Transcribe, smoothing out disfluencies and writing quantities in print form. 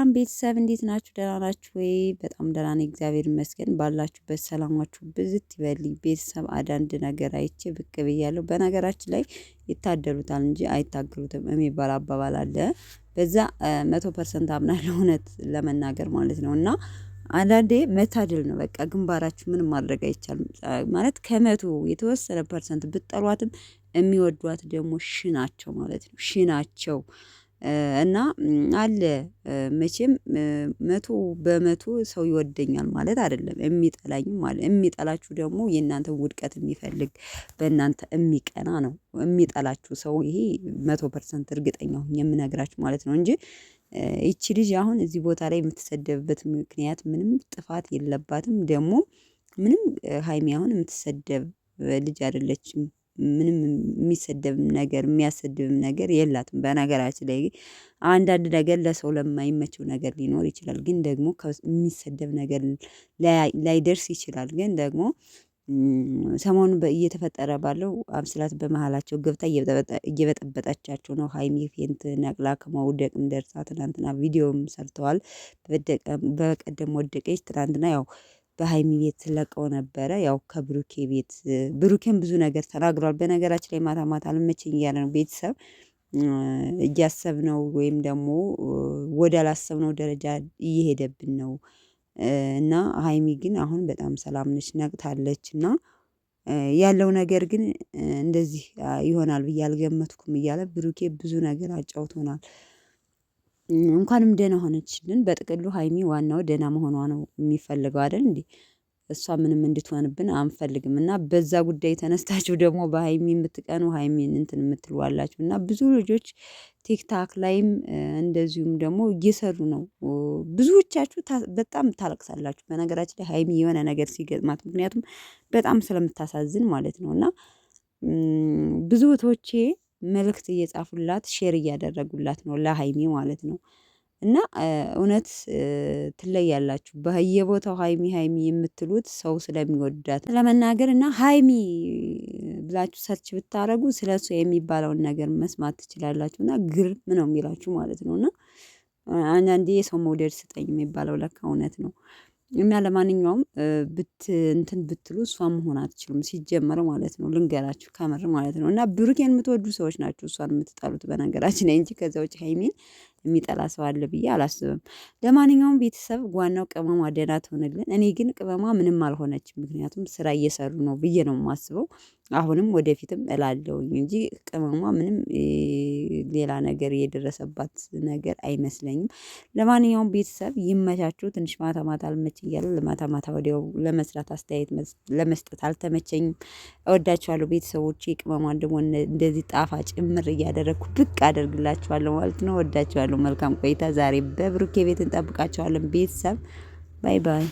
ሰላም ቤተሰብ እንዴት ናችሁ? ደህና ናችሁ ወይ? በጣም ደህና ነኝ እግዚአብሔር ይመስገን። ባላችሁበት ሰላማችሁ ብዝት ይበልኝ። ቤተሰብ አንዳንድ ነገር አይቼ ብቅ ብያለሁ። በነገራችን ላይ ይታደሉታል እንጂ አይታገሉትም የሚባል አባባል አለ። በዛ 100% አምናለሁ እውነት ለመናገር ማለት ነው። እና አንዳንዴ መታደል ነው በቃ ግንባራችሁ ምንም ማድረግ አይቻልም። ማለት ከመቶ የተወሰነ ፐርሰንት ብትጠሏትም የሚወዷት ደግሞ ሺ ናቸው ማለት ነው። ሺ ናቸው። እና አለ መቼም 100 በመቶ ሰው ይወደኛል ማለት አይደለም። የሚጠላኝም ማለት የሚጠላችሁ ደግሞ የእናንተን ውድቀት የሚፈልግ በእናንተ የሚቀና ነው። የሚጠላችሁ ሰው ይሄ 100% እርግጠኛ ሆኜ የምነግራችሁ ማለት ነው እንጂ ይቺ ልጅ አሁን እዚህ ቦታ ላይ የምትሰደብበት ምክንያት ምንም ጥፋት የለባትም። ደግሞ ምንም ሀይሚ አሁን የምትሰደብ ልጅ አይደለችም። ምንም የሚሰደብም ነገር የሚያሰድብም ነገር የላትም። በነገራችን ላይ አንዳንድ ነገር ለሰው ለማይመቸው ነገር ሊኖር ይችላል። ግን ደግሞ የሚሰደብ ነገር ላይደርስ ይችላል። ግን ደግሞ ሰሞኑን እየተፈጠረ ባለው አምስላት በመሃላቸው ገብታ እየበጠበጠቻቸው ነው። ሀይሚ ፌንት ነቅላ ከመውደቅም ደርሳ ትናንትና ቪዲዮም ሰርተዋል። በቀደም ወደቀች። ትናንትና ያው በሀይሚ ቤት ለቀው ነበረ። ያው ከብሩኬ ቤት ብሩኬን ብዙ ነገር ተናግሯል። በነገራችን ላይ ማታ ማታ አልመቸኝ እያለ ነው ቤተሰብ እያሰብነው ወይም ደግሞ ወደ አላሰብነው ደረጃ እየሄደብን ነው። እና ሀይሚ ግን አሁን በጣም ሰላም ነች፣ ነቅታለች። እና ያለው ነገር ግን እንደዚህ ይሆናል ብዬ አልገመትኩም እያለ ብሩኬ ብዙ ነገር አጫውቶናል። እንኳንም ደህና ሆነችልን። በጥቅሉ ሀይሚ ዋናው ደህና መሆኗ ነው የሚፈልገው አይደል እንዴ? እሷ ምንም እንድትሆንብን አንፈልግም። እና በዛ ጉዳይ ተነስታችሁ ደግሞ በሀይሚ የምትቀኑ ሀይሚን እንትን የምትሉ አላችሁ። እና ብዙ ልጆች ቲክታክ ላይም እንደዚሁም ደግሞ እየሰሩ ነው። ብዙዎቻችሁ በጣም ታለቅሳላችሁ። በነገራችን ላይ ሀይሚ የሆነ ነገር ሲገጥማት ምክንያቱም በጣም ስለምታሳዝን ማለት ነው። እና ብዙ እህቶቼ መልእክት እየጻፉላት ሼር እያደረጉላት ነው ለሀይሚ ማለት ነው። እና እውነት ትለያላችሁ። በየቦታው ሀይሚ ሀይሚ የምትሉት ሰው ስለሚወዳት ለመናገር እና ሀይሚ ብላችሁ ሰርች ብታረጉ ስለሱ የሚባለውን ነገር መስማት ትችላላችሁ። እና ግርም ነው የሚላችሁ ማለት ነው። እና አንዳንዴ የሰው መውደድ ስጠኝ የሚባለው ለካ እውነት ነው። እና ለማንኛውም እንትን ብትሉ እሷን መሆን አትችሉም ሲጀመር ማለት ነው። ልንገራችሁ ከምር ማለት ነው። እና ብሩኬን የምትወዱ ሰዎች ናቸው እሷን የምትጠሉት በነገራችን ላይ እንጂ ከዛ ውጭ ሀይሚን የሚጠላ ሰው አለ ብዬ አላስብም። ለማንኛውም ቤተሰብ ዋናው ቅመሟ ደህና ትሆንልን። እኔ ግን ቅመሟ ምንም አልሆነችም፣ ምክንያቱም ስራ እየሰሩ ነው ብዬ ነው የማስበው። አሁንም ወደፊትም እላለሁኝ እንጂ ቅመሟ ምንም ሌላ ነገር የደረሰባት ነገር አይመስለኝም። ለማንኛውም ቤተሰብ ይመቻችሁ። ትንሽ ማታ ማታ አልመች እያለ ለማታ ማታ ወዲያው ለመስራት አስተያየት ለመስጠት አልተመቸኝም። እወዳችኋለሁ ቤተሰቦቼ። ቅመሟን ደግሞ እንደዚህ ጣፋጭ ጭምር እያደረግኩ ብቅ አደርግላችኋለሁ ማለት ነው። እወዳችኋለሁ። መልካም ቆይታ። ዛሬ በብሩኬ ቤት እንጠብቃችኋለን ቤተሰብ። ባይ ባይ።